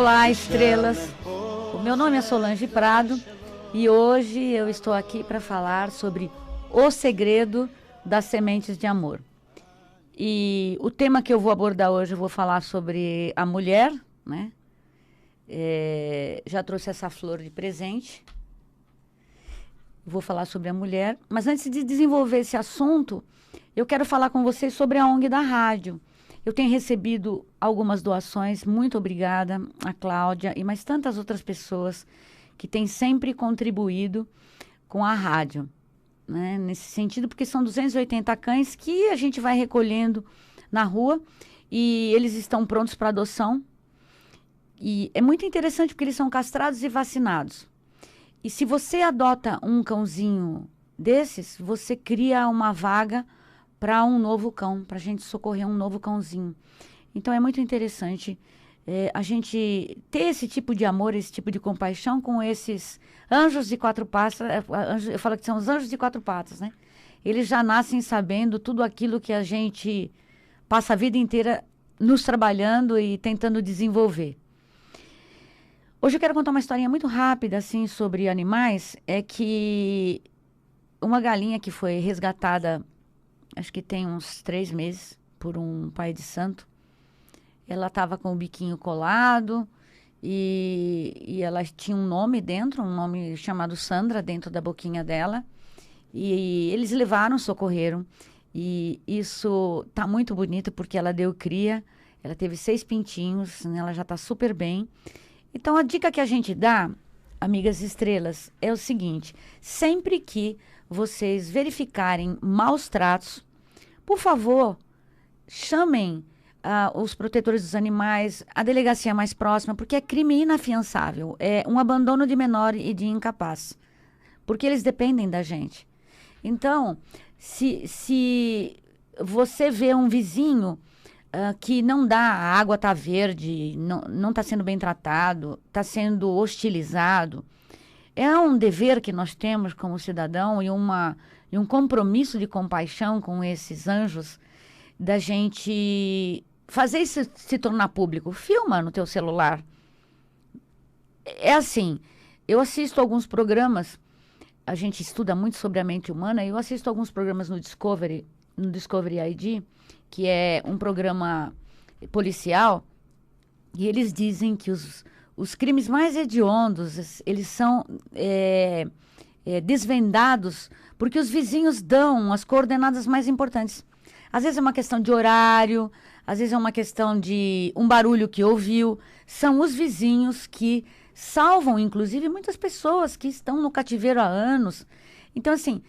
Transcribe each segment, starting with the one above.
Olá, estrelas! O meu nome é Solange Prado e hoje eu estou aqui para falar sobre o segredo das sementes de amor. E o tema que eu vou abordar hoje, eu vou falar sobre a mulher, né? Já trouxe essa flor de presente. Vou falar sobre a mulher, mas antes de desenvolver esse assunto, eu quero falar com vocês sobre a ONG da rádio. Eu tenho recebido algumas doações, muito obrigada a Cláudia e mais tantas outras pessoas que têm sempre contribuído com a rádio, né? Nesse sentido, porque são 280 cães que a gente vai recolhendo na rua e eles estão prontos para adoção. E é muito interessante porque eles são castrados e vacinados. E se você adota um cãozinho desses, você cria uma vaga para um novo cão, para a gente socorrer um novo cãozinho. Então é muito interessante a gente ter esse tipo de amor, esse tipo de compaixão com esses anjos de quatro patas. Eu falo que são os anjos de quatro patas, né? Eles já nascem sabendo tudo aquilo que a gente passa a vida inteira nos trabalhando e tentando desenvolver. Hoje eu quero contar uma historinha muito rápida, assim, sobre animais. É que uma galinha que foi resgatada, acho que tem uns 3 meses, por um pai de santo. Ela estava com o biquinho colado e ela tinha um nome dentro, um nome chamado Sandra, dentro da boquinha dela. E eles levaram, socorreram. E isso tá muito bonito porque ela deu cria. Ela teve 6 pintinhos, né? Ela já tá super bem. Então, a dica que a gente dá, amigas estrelas, é o seguinte: sempre que vocês verificarem maus tratos, por favor, chamem os protetores dos animais, a delegacia mais próxima, porque é crime inafiançável, é um abandono de menor e de incapaz, porque eles dependem da gente. Então, se você vê um vizinho que não dá, a água está verde, não está sendo bem tratado, está sendo hostilizado. É um dever que nós temos como cidadão e um compromisso de compaixão com esses anjos, da gente fazer isso se tornar público. Filma no teu celular. É assim, eu assisto alguns programas, a gente estuda muito sobre a mente humana, e eu assisto alguns programas no Discovery ID, que é um programa policial, e eles dizem que os crimes mais hediondos, eles são desvendados porque os vizinhos dão as coordenadas mais importantes. Às vezes é uma questão de horário, às vezes é uma questão de um barulho que ouviu. São os vizinhos que salvam, inclusive, muitas pessoas que estão no cativeiro há anos. Então, assim,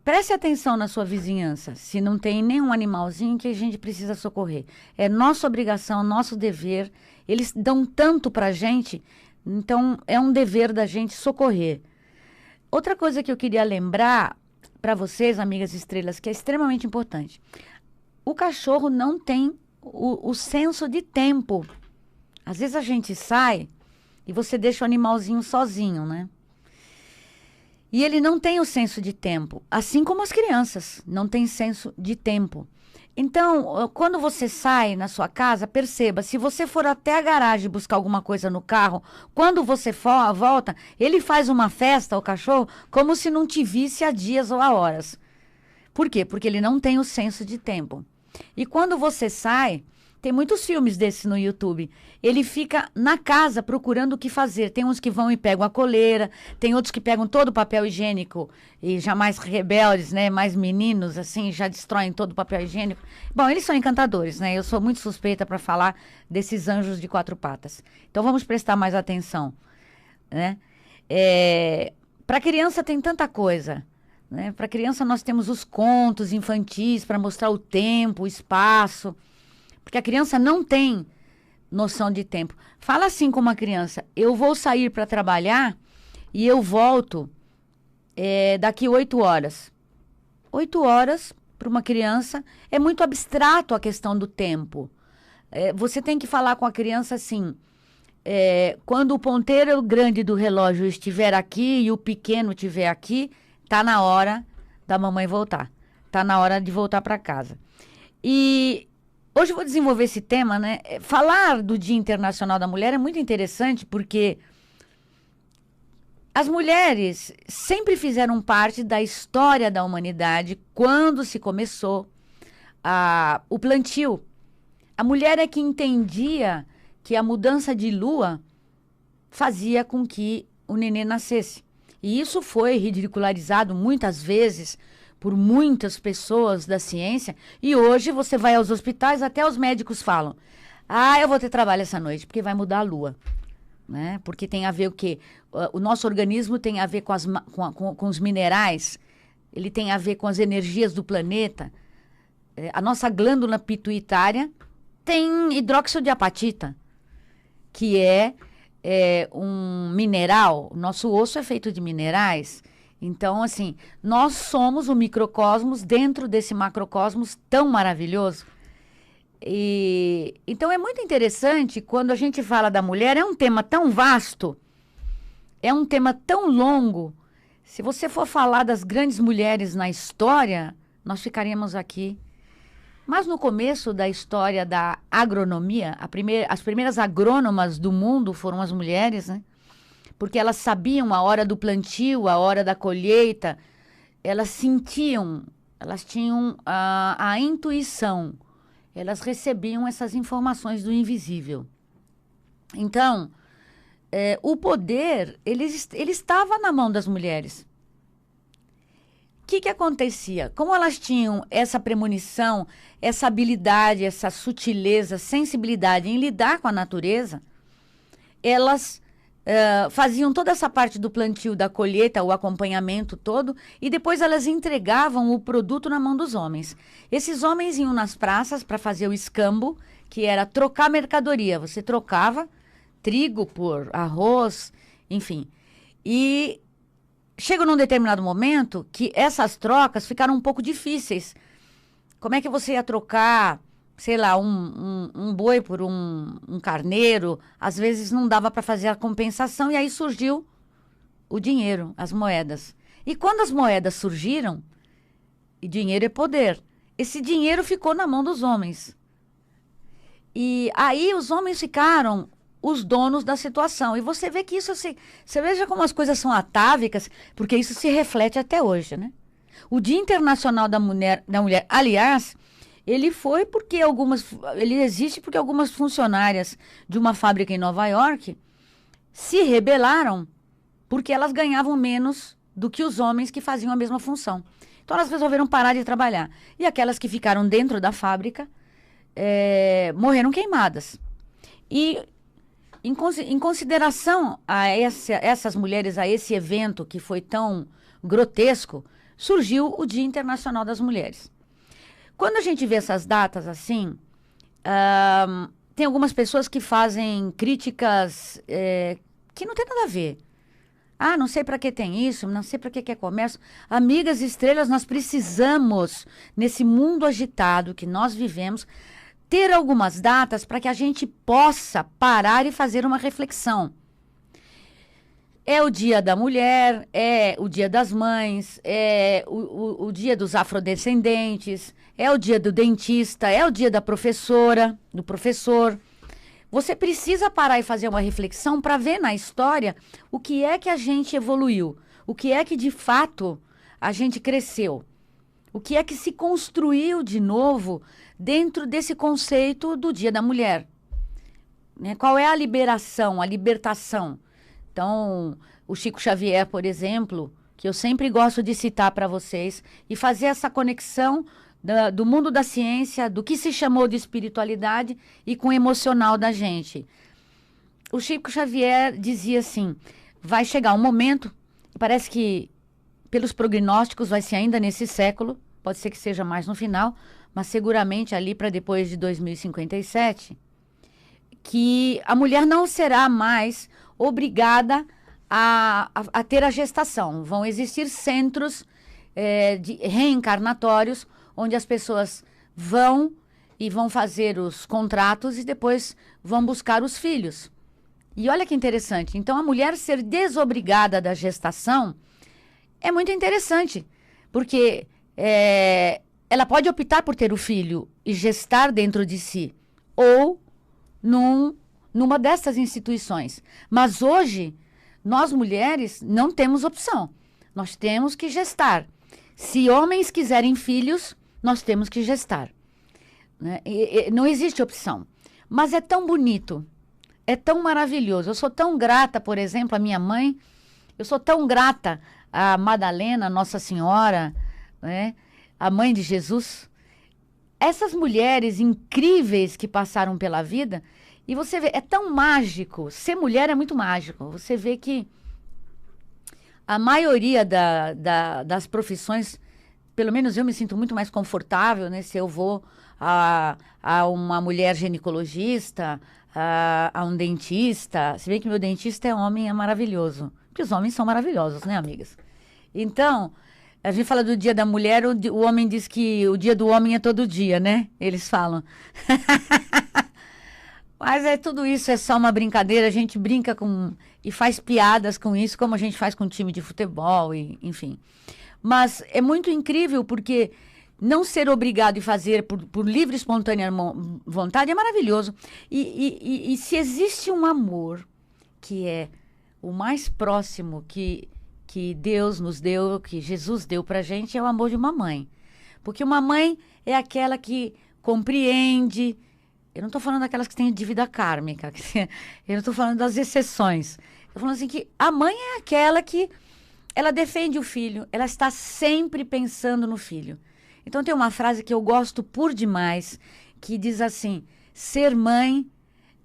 preste atenção na sua vizinhança, se não tem nenhum animalzinho que a gente precisa socorrer. É nossa obrigação, nosso dever. Eles dão tanto pra gente, então é um dever da gente socorrer. Outra coisa que eu queria lembrar para vocês, amigas estrelas, que é extremamente importante. O cachorro não tem o senso de tempo. Às vezes a gente sai e você deixa o animalzinho sozinho, né? E ele não tem o senso de tempo, assim como as crianças não têm senso de tempo. Então, quando você sai na sua casa, perceba, se você for até a garagem buscar alguma coisa no carro, quando você volta, ele faz uma festa, o cachorro, como se não te visse há dias ou há horas. Por quê? Porque ele não tem o senso de tempo. E quando você sai, tem muitos filmes desses no YouTube. Ele fica na casa procurando o que fazer. Tem uns que vão e pegam a coleira, tem outros que pegam todo o papel higiênico e já mais rebeldes, né? Mais meninos, assim, já destroem todo o papel higiênico. Bom, eles são encantadores, né? Eu sou muito suspeita para falar desses anjos de 4 patas. Então vamos prestar mais atenção, né? Para criança tem tanta coisa, né? Para criança nós temos os contos infantis para mostrar o tempo, o espaço. Porque a criança não tem noção de tempo. Fala assim com uma criança: eu vou sair para trabalhar e eu volto daqui 8 horas. 8 horas, para uma criança, é muito abstrato a questão do tempo. Você tem que falar com a criança assim: quando o ponteiro grande do relógio estiver aqui e o pequeno estiver aqui, tá na hora da mamãe voltar. Tá na hora de voltar para casa. E Hoje eu vou desenvolver esse tema, né? Falar do Dia Internacional da Mulher é muito interessante porque as mulheres sempre fizeram parte da história da humanidade quando se começou o plantio. A mulher é que entendia que a mudança de lua fazia com que o nenê nascesse. E isso foi ridicularizado muitas vezes por muitas pessoas da ciência. E hoje você vai aos hospitais, até os médicos falam: ah, eu vou ter trabalho essa noite, porque vai mudar a lua. Né? Porque tem a ver o quê? O nosso organismo tem a ver com os minerais, ele tem a ver com as energias do planeta. A nossa glândula pituitária tem hidróxido de apatita, que é um mineral. O nosso osso é feito de minerais. Então, assim, nós somos o microcosmos dentro desse macrocosmos tão maravilhoso. Então, é muito interessante quando a gente fala da mulher, é um tema tão vasto, é um tema tão longo. Se você for falar das grandes mulheres na história, nós ficaríamos aqui. Mas no começo da história da agronomia, as primeiras agrônomas do mundo foram as mulheres, né? Porque elas sabiam a hora do plantio, a hora da colheita, elas sentiam, elas tinham a intuição, elas recebiam essas informações do invisível. Então, o poder, ele estava na mão das mulheres. O que acontecia? Como elas tinham essa premonição, essa habilidade, essa sutileza, sensibilidade em lidar com a natureza, elas faziam toda essa parte do plantio, da colheita, o acompanhamento todo, e depois elas entregavam o produto na mão dos homens. Esses homens iam nas praças para fazer o escambo, que era trocar mercadoria. Você trocava trigo por arroz, enfim. E chega num determinado momento que essas trocas ficaram um pouco difíceis. Como é que você ia trocar, sei lá, um boi por um carneiro? Às vezes não dava para fazer a compensação, e aí surgiu o dinheiro, as moedas. E quando as moedas surgiram, e dinheiro é poder, esse dinheiro ficou na mão dos homens. E aí os homens ficaram os donos da situação. E você vê que isso, você veja como as coisas são atávicas, porque isso se reflete até hoje, né? O Dia Internacional da Mulher, aliás, ele existe porque algumas funcionárias de uma fábrica em Nova York se rebelaram porque elas ganhavam menos do que os homens que faziam a mesma função. Então elas resolveram parar de trabalhar. E aquelas que ficaram dentro da fábrica morreram queimadas. E em consideração a essas mulheres, a esse evento que foi tão grotesco, surgiu o Dia Internacional das Mulheres. Quando a gente vê essas datas assim, tem algumas pessoas que fazem críticas que não tem nada a ver. Ah, não sei para que tem isso, não sei para que é comércio. Amigas estrelas, nós precisamos, nesse mundo agitado que nós vivemos, ter algumas datas para que a gente possa parar e fazer uma reflexão. É o Dia da Mulher, é o Dia das Mães, é o Dia dos Afrodescendentes, é o Dia do Dentista, é o Dia da professora, do professor. Você precisa parar e fazer uma reflexão para ver na história o que é que a gente evoluiu, o que é que de fato a gente cresceu, o que é que se construiu de novo dentro desse conceito do Dia da Mulher. Né? Qual é a liberação, a libertação? Então, o Chico Xavier, por exemplo, que eu sempre gosto de citar para vocês, e fazer essa conexão do mundo da ciência, do que se chamou de espiritualidade e com o emocional da gente. O Chico Xavier dizia assim, vai chegar um momento, parece que pelos prognósticos vai ser ainda nesse século, pode ser que seja mais no final, mas seguramente ali para depois de 2057, que a mulher não será mais obrigada a ter a gestação. Vão existir centros reencarnatórios, onde as pessoas vão fazer os contratos e depois vão buscar os filhos. E olha que interessante. Então, a mulher ser desobrigada da gestação é muito interessante, porque ela pode optar por ter o filho e gestar dentro de si, ou numa dessas instituições. Mas hoje, nós mulheres não temos opção. Nós temos que gestar. Se homens quiserem filhos, nós temos que gestar. Né? Não existe opção. Mas é tão bonito, é tão maravilhoso. Eu sou tão grata, por exemplo, à minha mãe, eu sou tão grata à Madalena, Nossa Senhora, né? A mãe de Jesus. Essas mulheres incríveis que passaram pela vida, e você vê, é tão mágico. Ser mulher é muito mágico. Você vê que a maioria das profissões, pelo menos eu me sinto muito mais confortável, né? Se eu vou a uma mulher ginecologista, a um dentista. Se bem que meu dentista é homem, é maravilhoso. Porque os homens são maravilhosos, né, amigas? Então, a gente fala do dia da mulher, o homem diz que o dia do homem é todo dia, né? Eles falam. Mas tudo isso é só uma brincadeira, a gente brinca e faz piadas com isso, como a gente faz com time de futebol, enfim. Mas é muito incrível, porque não ser obrigado e fazer por livre e espontânea vontade é maravilhoso. E se existe um amor que é o mais próximo que Deus nos deu, que Jesus deu pra gente, é o amor de uma mãe. Porque uma mãe é aquela que compreende. Eu não estou falando daquelas que têm dívida kármica. Eu não estou falando das exceções. Estou falando assim que a mãe é aquela que ela defende o filho. Ela está sempre pensando no filho. Então tem uma frase que eu gosto por demais, que diz assim: ser mãe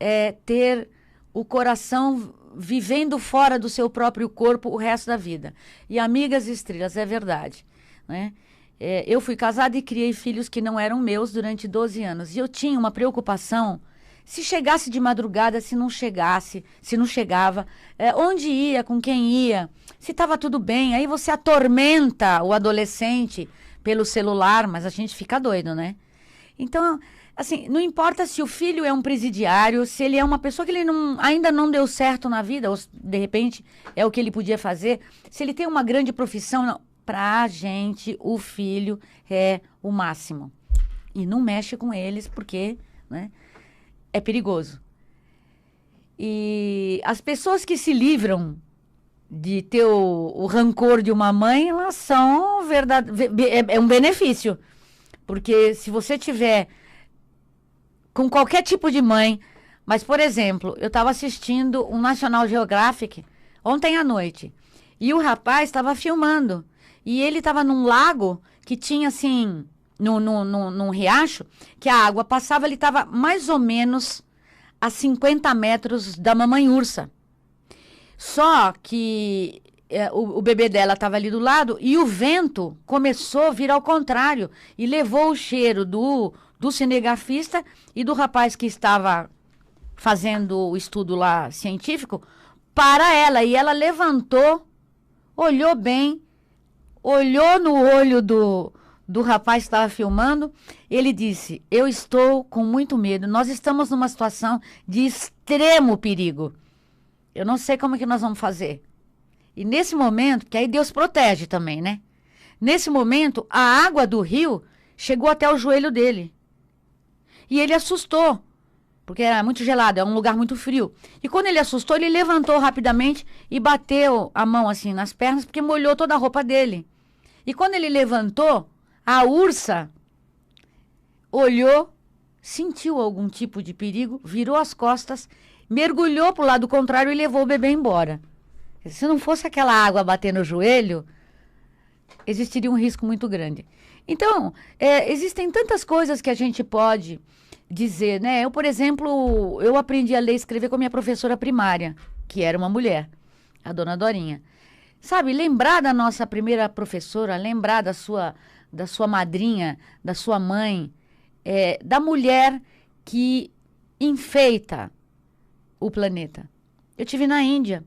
é ter o coração vivendo fora do seu próprio corpo o resto da vida. E amigas estrelas, é verdade, né? Eu fui casada e criei filhos que não eram meus durante 12 anos. E eu tinha uma preocupação, se chegasse de madrugada, se não chegasse, se não chegava, onde ia, com quem ia, se estava tudo bem. Aí você atormenta o adolescente pelo celular, mas a gente fica doido, né? Então, assim, não importa se o filho é um presidiário, se ele é uma pessoa que ele ainda não deu certo na vida, ou de repente é o que ele podia fazer, se ele tem uma grande profissão, não. Pra gente, o filho é o máximo. E não mexe com eles porque, né, é perigoso. E as pessoas que se livram de ter o rancor de uma mãe, elas são é um benefício. Porque se você tiver com qualquer tipo de mãe, mas, por exemplo, eu estava assistindo um National Geographic ontem à noite, e o rapaz estava filmando. E ele estava num lago que tinha, assim, num riacho, que a água passava, ele estava mais ou menos a 50 metros da mamãe ursa. Só que o bebê dela estava ali do lado e o vento começou a vir ao contrário e levou o cheiro do cinegrafista e do rapaz que estava fazendo o estudo lá científico para ela. E ela levantou, olhou bem, olhou no olho do rapaz que estava filmando, ele disse: eu estou com muito medo, nós estamos numa situação de extremo perigo. Eu não sei como é que nós vamos fazer. E nesse momento, que aí Deus protege também, né? Nesse momento, a água do rio chegou até o joelho dele. E ele assustou, porque era muito gelado, é um lugar muito frio. E quando ele assustou, ele levantou rapidamente e bateu a mão assim nas pernas, porque molhou toda a roupa dele. E quando ele levantou, a ursa olhou, sentiu algum tipo de perigo, virou as costas, mergulhou para o lado contrário e levou o bebê embora. Se não fosse aquela água bater no joelho, existiria um risco muito grande. Então, existem tantas coisas que a gente pode dizer, né? Eu, por exemplo, eu aprendi a ler e escrever com a minha professora primária, que era uma mulher, a dona Dorinha. Sabe, lembrar da nossa primeira professora, lembrar da sua madrinha, da sua mãe, da mulher que enfeita o planeta. Eu tive na Índia,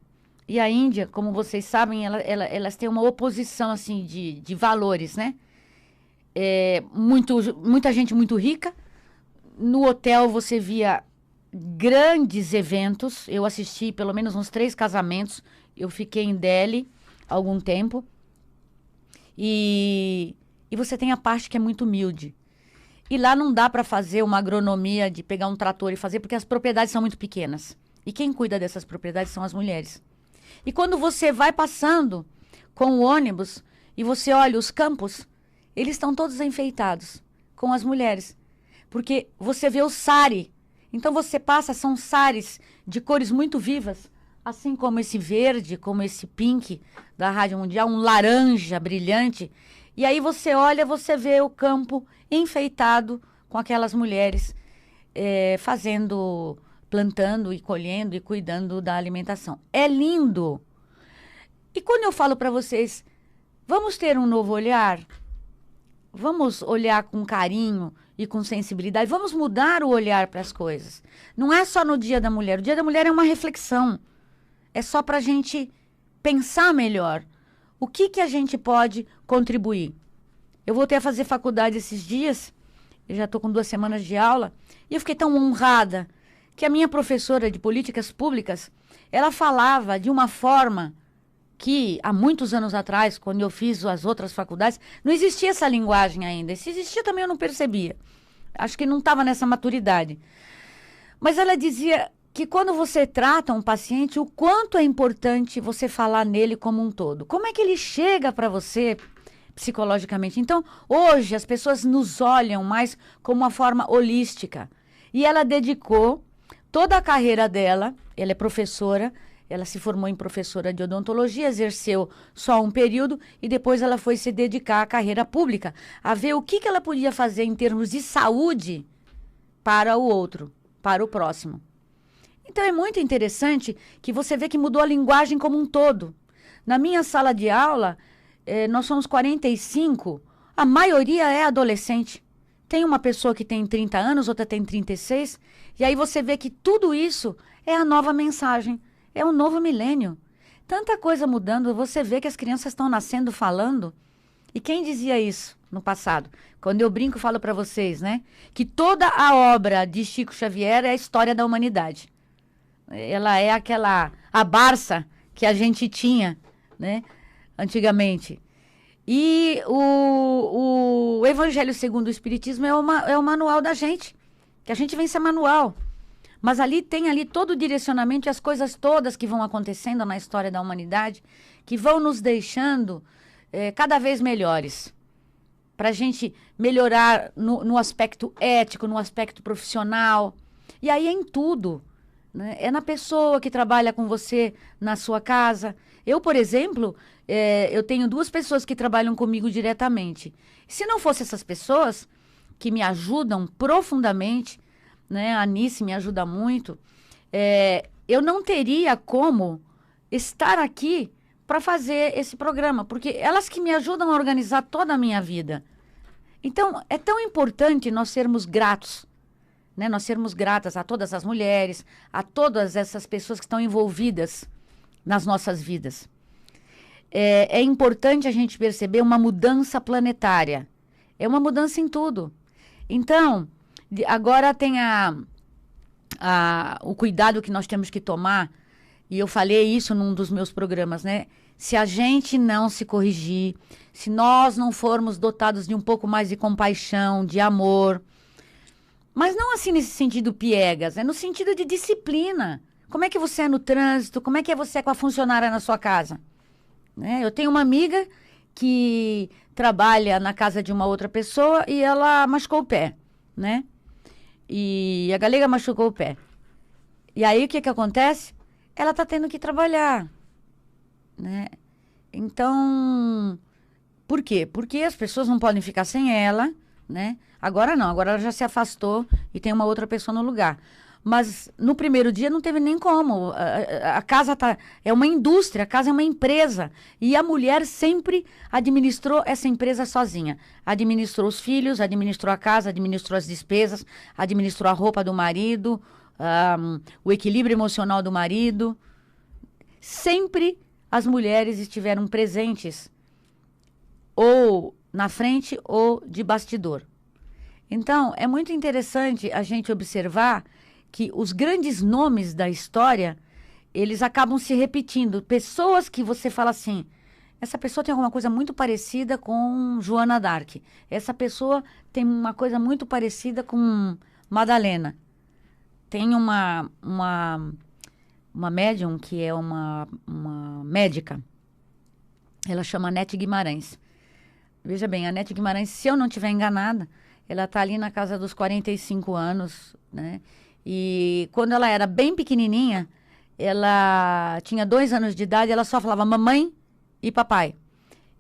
e a Índia, como vocês sabem, elas têm uma oposição assim, de valores, né? Muita gente muito rica. No hotel você via grandes eventos. Eu assisti pelo menos uns 3 casamentos. Eu fiquei em Delhi algum tempo. E e você tem a parte que é muito humilde. E lá não dá para fazer uma agronomia de pegar um trator e fazer, porque as propriedades são muito pequenas. E quem cuida dessas propriedades são as mulheres. E quando você vai passando com o ônibus e você olha os campos, eles estão todos enfeitados com as mulheres. Porque você vê o sari. Então você passa, são sares de cores muito vivas, assim como esse verde, como esse pink da Rádio Mundial, um laranja brilhante. E aí você olha, você vê o campo enfeitado com aquelas mulheres plantando e colhendo e cuidando da alimentação. É lindo. E quando eu falo para vocês, vamos ter um novo olhar, vamos olhar com carinho e com sensibilidade, vamos mudar o olhar para as coisas. Não é só no Dia da Mulher. O Dia da Mulher é uma reflexão. É só para a gente pensar melhor. O que a gente pode contribuir? Eu voltei a fazer faculdade esses dias, eu já estou com 2 semanas de aula, e eu fiquei tão honrada que a minha professora de políticas públicas, ela falava de uma forma que, há muitos anos atrás, quando eu fiz as outras faculdades, não existia essa linguagem ainda. Se existia também eu não percebia. Acho que não estava nessa maturidade. Mas ela dizia que quando você trata um paciente, o quanto é importante você falar nele como um todo. Como é que ele chega para você psicologicamente? Então, hoje as pessoas nos olham mais como uma forma holística. E ela dedicou toda a carreira dela, ela é professora, ela se formou em professora de odontologia, exerceu só um período e depois ela foi se dedicar à carreira pública, a ver o que ela podia fazer em termos de saúde para o outro, para o próximo. Então é muito interessante que você vê que mudou a linguagem como um todo. Na minha sala de aula, nós somos 45, a maioria é adolescente. Tem uma pessoa que tem 30 anos, outra tem 36, e aí você vê que tudo isso é a nova mensagem, é o novo milênio. Tanta coisa mudando, você vê que as crianças estão nascendo falando. E quem dizia isso no passado? Quando eu brinco, falo para vocês, né? Que toda a obra de Chico Xavier é a história da humanidade. Ela é a Barça que a gente tinha, né? Antigamente. E o Evangelho segundo o Espiritismo é o manual da gente, que a gente vem ser manual. Mas tem ali todo o direcionamento e as coisas todas que vão acontecendo na história da humanidade, que vão nos deixando cada vez melhores. Para a gente melhorar no aspecto ético, no aspecto profissional. E aí é em tudo. Né? É na pessoa que trabalha com você na sua casa. Eu, por exemplo, eu tenho 2 pessoas que trabalham comigo diretamente. Se não fossem essas pessoas que me ajudam profundamente, né? A Anice me ajuda muito, eu não teria como estar aqui para fazer esse programa, porque elas que me ajudam a organizar toda a minha vida. Então, é tão importante nós sermos gratos, né? Nós sermos gratas a todas as mulheres, a todas essas pessoas que estão envolvidas nas nossas vidas. É importante a gente perceber uma mudança planetária. É uma mudança em tudo. Então, agora tem o cuidado que nós temos que tomar, e eu falei isso num dos meus programas, né? Se a gente não se corrigir, se nós não formos dotados de um pouco mais de compaixão, de amor, mas não assim nesse sentido piegas, é no sentido de disciplina. Como é que você é no trânsito? Como é que você é com a funcionária na sua casa? Né? Eu tenho uma amiga que trabalha na casa de uma outra pessoa e ela machucou o pé, né? E a galega machucou o pé. E aí o que acontece? Ela está tendo que trabalhar, né? Então, por quê? Porque as pessoas não podem ficar sem ela, né? Agora não, agora ela já se afastou e tem uma outra pessoa no lugar. Mas no primeiro dia não teve nem como. A casa é uma indústria, a casa é uma empresa. E a mulher sempre administrou essa empresa sozinha. Administrou os filhos, administrou a casa, administrou as despesas, administrou a roupa do marido, o equilíbrio emocional do marido. Sempre as mulheres estiveram presentes, ou na frente ou de bastidor. Então, é muito interessante a gente observar que os grandes nomes da história, eles acabam se repetindo. Pessoas que você fala assim, Essa pessoa tem alguma coisa muito parecida com Joana d'Arc. Essa pessoa tem uma coisa muito parecida com Madalena. Tem uma médium que é uma médica. Ela chama Nete Guimarães. Veja bem, a Nete Guimarães, se eu não estiver enganada, ela está ali na casa dos 45 anos, né? E quando ela era bem pequenininha, ela tinha 2 anos de idade, ela só falava mamãe e papai.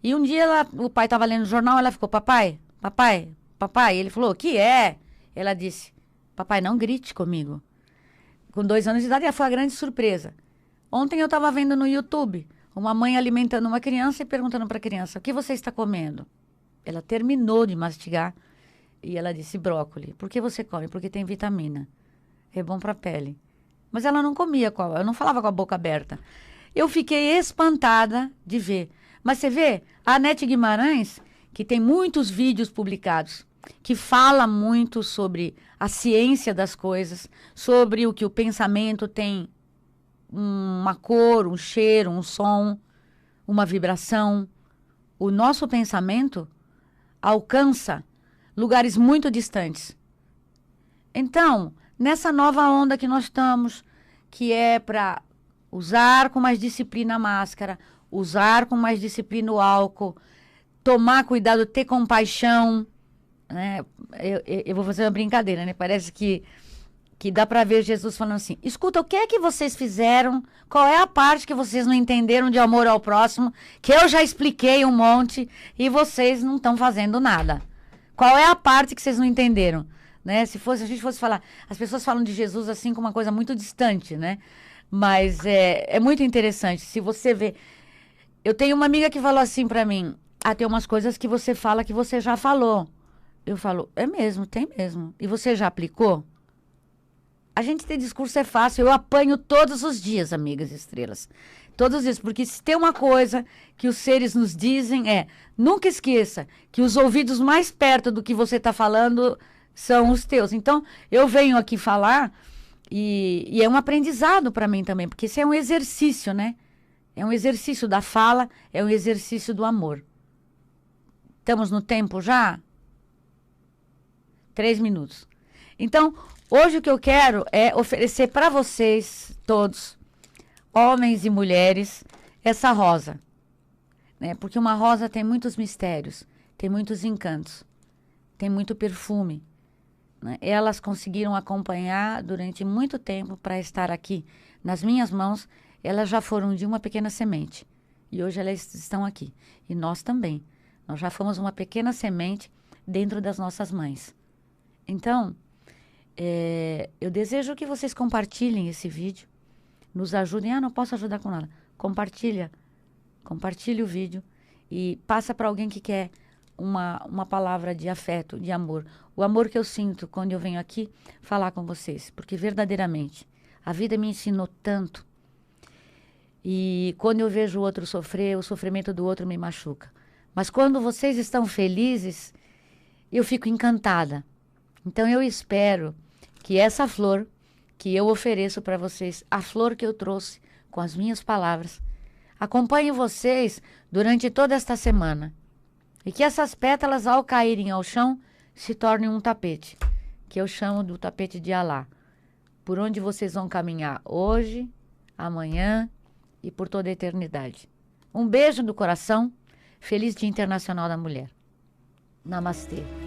E um dia o pai estava lendo o jornal, ela ficou, papai, papai, papai. Ele falou, o que é? Ela disse, papai, não grite comigo. Com 2 anos de idade, foi a grande surpresa. Ontem eu estava vendo no YouTube uma mãe alimentando uma criança e perguntando para a criança, o que você está comendo? Ela terminou de mastigar e ela disse, brócolis. Por que você come? Porque tem vitamina. É bom para a pele. Mas ela não comia, eu não falava com a boca aberta. Eu fiquei espantada de ver. Mas você vê, a Nete Guimarães, que tem muitos vídeos publicados, que fala muito sobre a ciência das coisas, sobre o que o pensamento tem uma cor, um cheiro, um som, uma vibração. O nosso pensamento alcança lugares muito distantes. Então, nessa nova onda que nós estamos, que é para usar com mais disciplina a máscara, usar com mais disciplina o álcool, tomar cuidado, ter compaixão, né? Eu vou fazer uma brincadeira, né? Parece que dá para ver Jesus falando assim, escuta, o que é que vocês fizeram? Qual é a parte que vocês não entenderam de amor ao próximo? Que eu já expliquei um monte e vocês não estão fazendo nada. Qual é a parte que vocês não entenderam? Né? Se a gente fosse falar, as pessoas falam de Jesus assim como uma coisa muito distante, né? Mas é muito interessante. Se você vê, eu tenho uma amiga que falou assim para mim, tem umas coisas que você fala que você já falou. Eu falo, é mesmo, tem mesmo. E você já aplicou? A gente ter discurso é fácil, eu apanho todos os dias, amigas estrelas. Todos os dias, porque se tem uma coisa que os seres nos dizem nunca esqueça que os ouvidos mais perto do que você está falando são os teus. Então, eu venho aqui falar e é um aprendizado para mim também, porque isso é um exercício, né? É um exercício da fala, é um exercício do amor. Estamos no tempo já? 3 minutos. Então, hoje o que eu quero é oferecer para vocês todos, homens e mulheres, essa rosa. Né? Porque uma rosa tem muitos mistérios, tem muitos encantos, tem muito perfume. Né? Elas conseguiram acompanhar durante muito tempo para estar aqui nas minhas mãos. Elas já foram de uma pequena semente e hoje elas estão aqui. E nós também. Nós já fomos uma pequena semente dentro das nossas mães. Então, eu desejo que vocês compartilhem esse vídeo, nos ajudem. Não posso ajudar com nada. Compartilhe o vídeo e passa para alguém que quer uma palavra de afeto, de amor. O amor que eu sinto quando eu venho aqui falar com vocês, porque verdadeiramente a vida me ensinou tanto. E quando eu vejo o outro sofrer, o sofrimento do outro me machuca. Mas quando vocês estão felizes, eu fico encantada. Então eu espero que essa flor que eu ofereço para vocês, a flor que eu trouxe com as minhas palavras, acompanhe vocês durante toda esta semana. E que essas pétalas, ao caírem ao chão, se tornem um tapete, que eu chamo do tapete de Alá, por onde vocês vão caminhar hoje, amanhã e por toda a eternidade. Um beijo no coração. Feliz Dia Internacional da Mulher. Namastê.